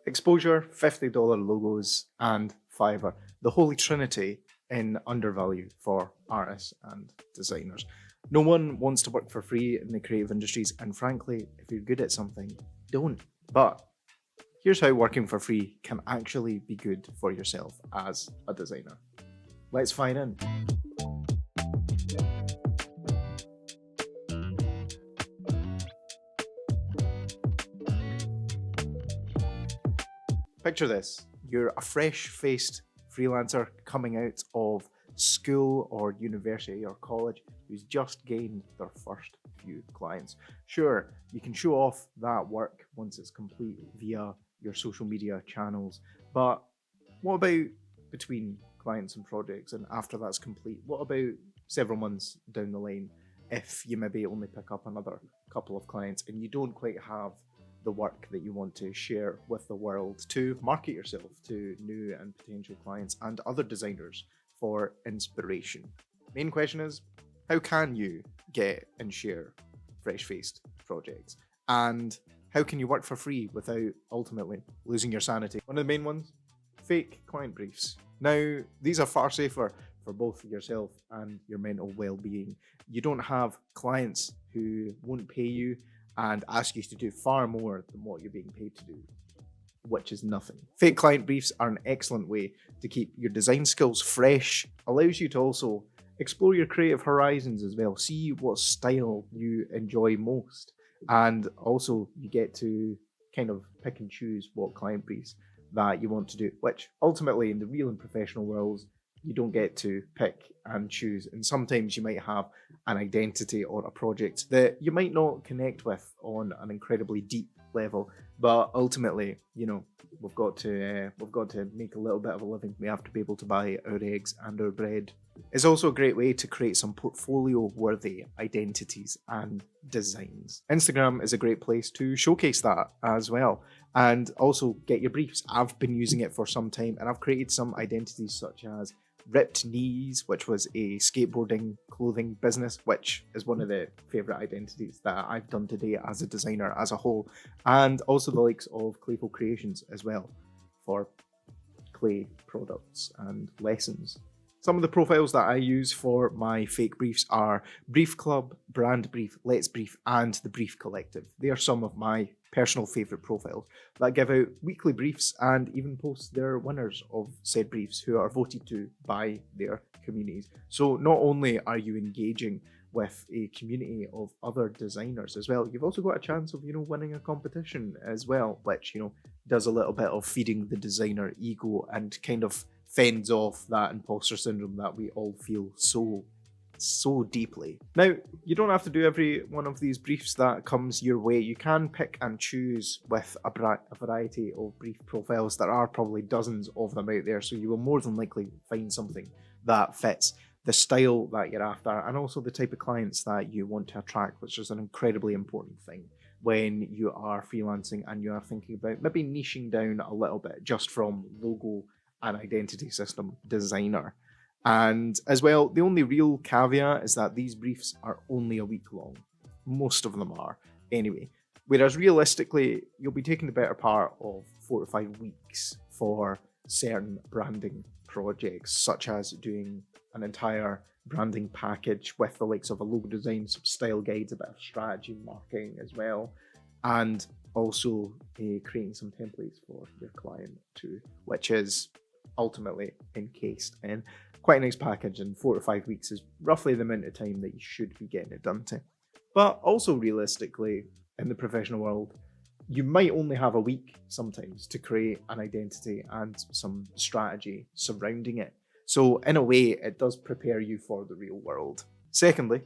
Exposure, $50 logos, and Fiverr. The holy trinity in undervalue for artists and designers. No one wants to work for free in the creative industries, and frankly, if you're good at something, don't. But here's how working for free can actually be good for yourself as a designer. Let's find in. Picture this. You're a fresh-faced freelancer coming out of school or university or college who's just gained their first few clients. Sure, you can show off that work once it's complete via your social media channels, but what about between clients and projects, and after that's complete? What about several months down the line if you maybe only pick up another couple of clients and you don't quite have the work that you want to share with the world to market yourself to new and potential clients and other designers for inspiration? Main question is, how can you get and share fresh-faced projects? And how can you work for free without ultimately losing your sanity? One of the main ones, fake client briefs. Now, these are far safer for both yourself and your mental well-being. You don't have clients who won't pay you and ask you to do far more than what you're being paid to do, which is nothing. Fake client briefs are an excellent way to keep your design skills fresh, allows you to also explore your creative horizons as well, see what style you enjoy most, and also you get to kind of pick and choose what client briefs that you want to do, which ultimately in the real and professional worlds, you don't get to pick and choose. And sometimes you might have an identity or a project that you might not connect with on an incredibly deep level, but ultimately, you know, we've got to make a little bit of a living. We have to be able to buy our eggs and our bread. It's also a great way to create some portfolio-worthy identities and designs. Instagram is a great place to showcase that as well, and also get your briefs. I've been using it for some time, and I've created some identities such as Ripped Knees, which was a skateboarding clothing business, which is one of the favorite identities that I've done today as a designer as a whole, and also the likes of Clayful Creations as well for clay products and lessons. Some of the profiles that I use for my fake briefs are Brief Club, Brand Brief, Let's Brief, and the Brief Collective. They are some of my personal favorite profiles that give out weekly briefs and even post their winners of said briefs who are voted to by their communities. So not only are you engaging with a community of other designers as well, you've also got a chance of, winning a competition as well, which, does a little bit of feeding the designer ego and kind of fends off that imposter syndrome that we all feel so deeply. Now, you don't have to do every one of these briefs that comes your way. You can pick and choose with a variety of brief profiles. There are probably dozens of them out there, so you will more than likely find something that fits the style that you're after and also the type of clients that you want to attract, which is an incredibly important thing when you are freelancing and you are thinking about maybe niching down a little bit just from logo and identity system designer. And as well, the only real caveat is that these briefs are only a week long. Most of them are, anyway. Whereas realistically, you'll be taking the better part of 4 to 5 weeks for certain branding projects, such as doing an entire branding package with the likes of a logo design, some style guides, a bit of strategy marketing as well, and also creating some templates for your client too, which is ultimately encased in quite a nice package, and 4 to 5 weeks is roughly the amount of time that you should be getting it done to. But also realistically, in the professional world, you might only have a week sometimes to create an identity and some strategy surrounding it. So in a way, it does prepare you for the real world. Secondly,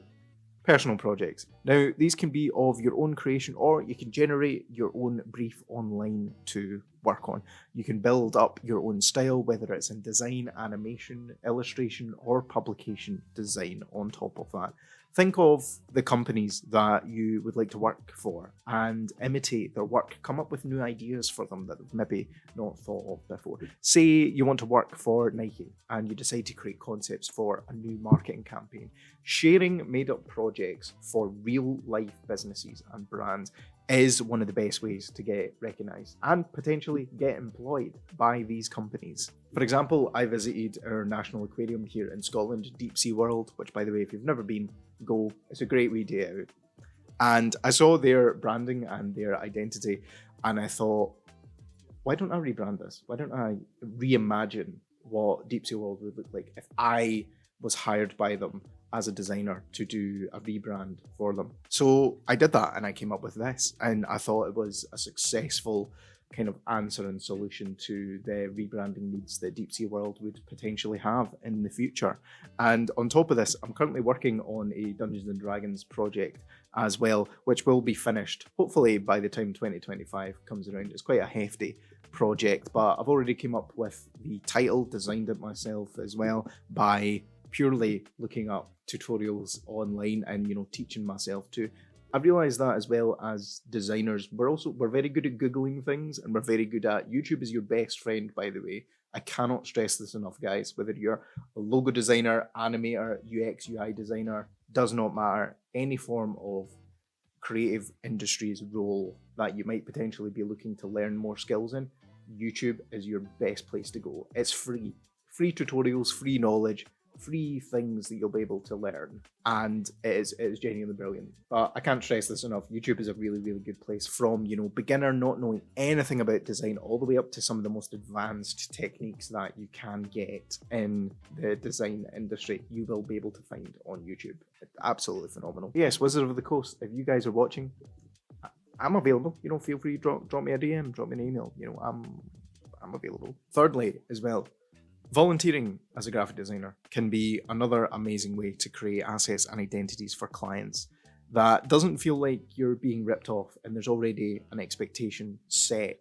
personal projects. Now, these can be of your own creation, or you can generate your own brief online to work on. You can build up your own style, whether it's in design, animation, illustration, or publication design on top of that. Think of the companies that you would like to work for and imitate their work. Come up with new ideas for them that they've maybe not thought of before. Say you want to work for Nike and you decide to create concepts for a new marketing campaign. Sharing made-up projects for real-life businesses and brands is one of the best ways to get recognized and potentially get employed by these companies. For example, I visited our national aquarium here in Scotland, Deep Sea World, which, by the way, if you've never been, go. It's a great way day out. And I saw their branding and their identity, and I thought, why don't I rebrand this? Why don't I reimagine what Deep Sea World would look like if I was hired by them as a designer to do a rebrand for them? So I did that and I came up with this, and I thought it was a successful kind of answer and solution to the rebranding needs that Deep Sea World would potentially have in the future. And on top of this, I'm currently working on a Dungeons and Dragons project as well, which will be finished hopefully by the time 2025 comes around. It's quite a hefty project, but I've already came up with the title, designed it myself as well by purely looking up tutorials online and teaching myself to. I realized that as well as designers, we're very good at Googling things, and we're very good at YouTube is your best friend, by the way. I cannot stress this enough, guys. Whether you're a logo designer, animator, UX, UI designer, does not matter. Any form of creative industries role that you might potentially be looking to learn more skills in, YouTube is your best place to go. It's free. Free tutorials, free knowledge, free things that you'll be able to learn, and it is genuinely brilliant. But I can't stress this enough. YouTube is a really, really good place from beginner, not knowing anything about design, all the way up to some of the most advanced techniques that you can get in the design industry. You will be able to find on YouTube. It's absolutely phenomenal. Yes, Wizard of the Coast, if you guys are watching, I'm available. Feel free to drop me a DM, drop me an email. I'm available. Thirdly, as well, volunteering as a graphic designer can be another amazing way to create assets and identities for clients that doesn't feel like you're being ripped off and there's already an expectation set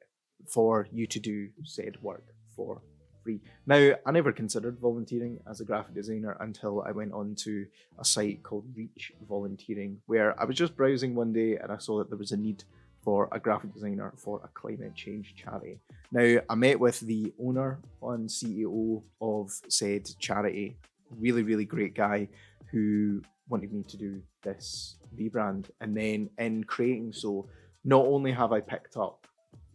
for you to do said work for free. Now, I never considered volunteering as a graphic designer until I went on to a site called Reach Volunteering, where I was just browsing one day and I saw that there was a need for a graphic designer for a climate change charity. Now, I met with the owner and CEO of said charity, really, really great guy who wanted me to do this rebrand. And then in creating so, not only have I picked up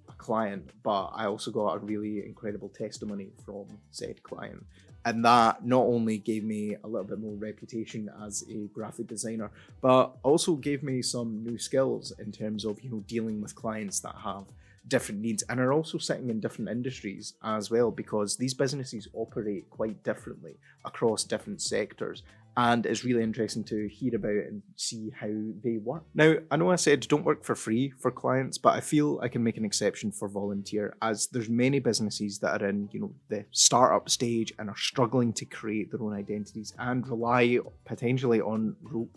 a client, but I also got a really incredible testimony from said client. And that not only gave me a little bit more reputation as a graphic designer, but also gave me some new skills in terms of, dealing with clients that have different needs and are also sitting in different industries as well, because these businesses operate quite differently across different sectors. And it's really interesting to hear about and see how they work. Now, I know I said don't work for free for clients, but I feel I can make an exception for volunteer, as there's many businesses that are in, the startup stage and are struggling to create their own identities and rely potentially on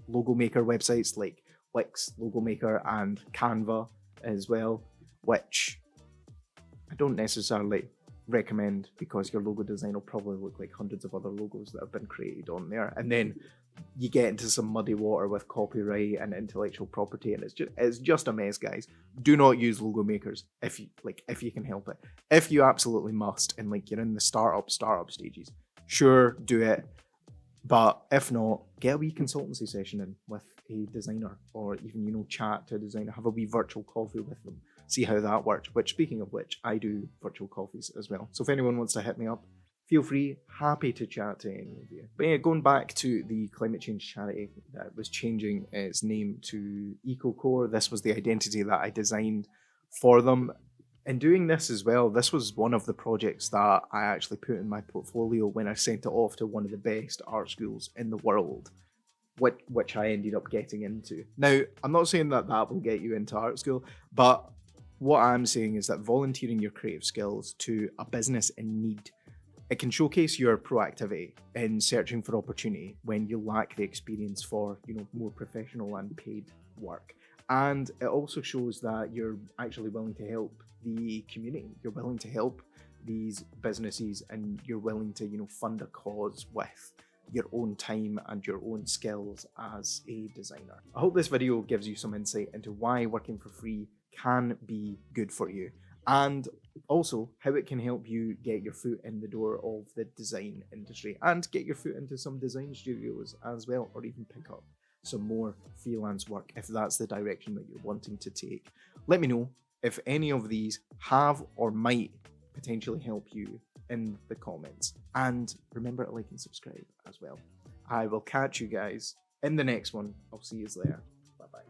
logo maker websites like Wix, Logo Maker, and Canva as well, which I don't necessarily recommend, because your logo design will probably look like hundreds of other logos that have been created on there, and then you get into some muddy water with copyright and intellectual property, and it's just a mess, guys. Do not use logo makers if you can help it. If you absolutely must, and you're in the startup stages, sure, do it. But if not, get a wee consultancy session in with a designer, or even chat to a designer, have a wee virtual coffee with them, see how that works. Which, speaking of which, I do virtual coffees as well. So if anyone wants to hit me up, feel free, happy to chat to any of you. But yeah, going back to the climate change charity that was changing its name to EcoCore, this was the identity that I designed for them. In doing this as well, this was one of the projects that I actually put in my portfolio when I sent it off to one of the best art schools in the world, which I ended up getting into. Now, I'm not saying that will get you into art school, but what I'm saying is that volunteering your creative skills to a business in need, it can showcase your proactivity in searching for opportunity when you lack the experience for, more professional and paid work. And it also shows that you're actually willing to help the community. You're willing to help these businesses, and you're willing to, fund a cause with your own time and your own skills as a designer. I hope this video gives you some insight into why working for free can be good for you, and also how it can help you get your foot in the door of the design industry and get your foot into some design studios as well, or even pick up some more freelance work if that's the direction that you're wanting to take. Let me know if any of these have or might potentially help you in the comments. And remember to like and subscribe as well. I will catch you guys in the next one. I'll see you there. Bye bye.